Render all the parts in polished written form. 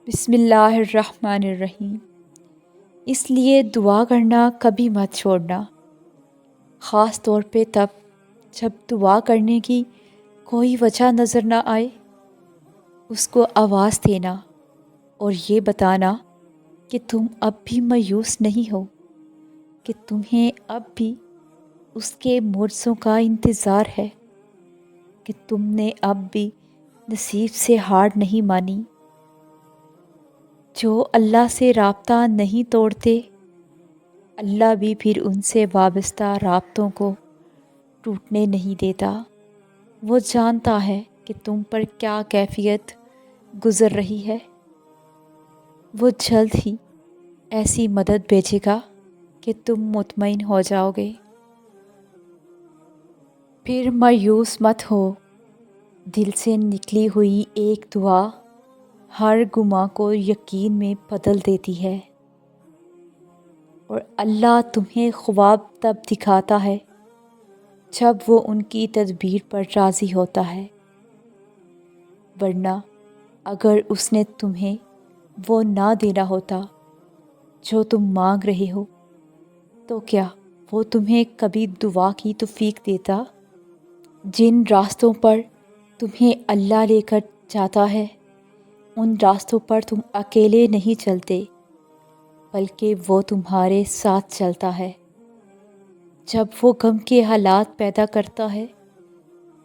بسم اللہ الرحمن الرحیم۔ اس لیے دعا کرنا کبھی مت چھوڑنا، خاص طور پہ تب جب دعا کرنے کی کوئی وجہ نظر نہ آئے۔ اس کو آواز دینا اور یہ بتانا کہ تم اب بھی مایوس نہیں ہو، کہ تمہیں اب بھی اس کے معجزوں کا انتظار ہے، کہ تم نے اب بھی نصیب سے ہار نہیں مانی۔ جو اللہ سے رابطہ نہیں توڑتے، اللہ بھی پھر ان سے وابستہ رابطوں کو ٹوٹنے نہیں دیتا۔ وہ جانتا ہے کہ تم پر کیا کیفیت گزر رہی ہے۔ وہ جلد ہی ایسی مدد بھیجے گا کہ تم مطمئن ہو جاؤ گے۔ پھر مایوس مت ہو، دل سے نکلی ہوئی ایک دعا ہر گماں کو یقین میں بدل دیتی ہے، اور اللہ تمہیں خواب تب دکھاتا ہے جب وہ ان کی تدبیر پر راضی ہوتا ہے، ورنہ اگر اس نے تمہیں وہ نہ دینا ہوتا جو تم مانگ رہے ہو، تو کیا وہ تمہیں کبھی دعا کی توفیق دیتا؟ جن راستوں پر تمہیں اللہ لے کر جاتا ہے، ان راستوں پر تم اکیلے نہیں چلتے، بلکہ وہ تمہارے ساتھ چلتا ہے۔ جب وہ غم کے حالات پیدا کرتا ہے،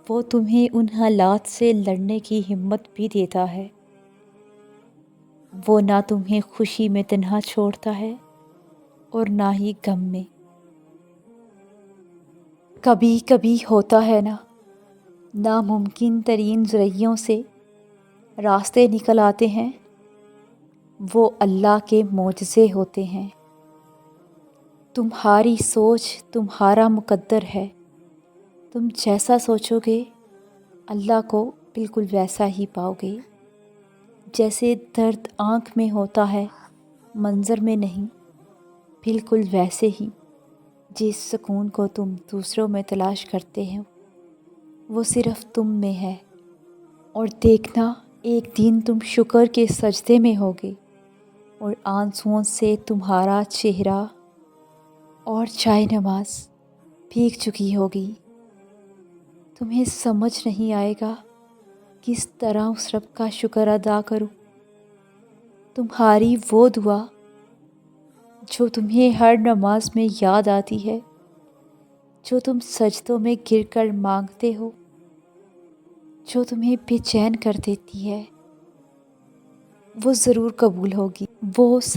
وہ تمہیں ان حالات سے لڑنے کی ہمت بھی دیتا ہے۔ وہ نہ تمہیں خوشی میں تنہا چھوڑتا ہے اور نہ ہی غم میں۔ کبھی کبھی ہوتا ہے نا، ناممکن ترین ذرائعوں سے راستے نکل آتے ہیں، وہ اللہ کے معجزے ہوتے ہیں۔ تمہاری سوچ تمہارا مقدر ہے، تم جیسا سوچو گے اللہ کو بالکل ویسا ہی پاؤ گے۔ جیسے درد آنکھ میں ہوتا ہے، منظر میں نہیں، بالکل ویسے ہی جس سکون کو تم دوسروں میں تلاش کرتے ہو، وہ صرف تم میں ہے۔ اور دیکھنا، ایک دن تم شکر کے سجدے میں ہوگے اور آنسوؤں سے تمہارا چہرہ اور جائے نماز بھیگ چکی ہوگی۔ تمہیں سمجھ نہیں آئے گا کس طرح اس رب کا شکر ادا کروں۔ تمہاری وہ دعا جو تمہیں ہر نماز میں یاد آتی ہے، جو تم سجدوں میں گر کر مانگتے ہو، جو تمہیں بے چین کر دیتی ہے، وہ ضرور قبول ہوگی۔ وہ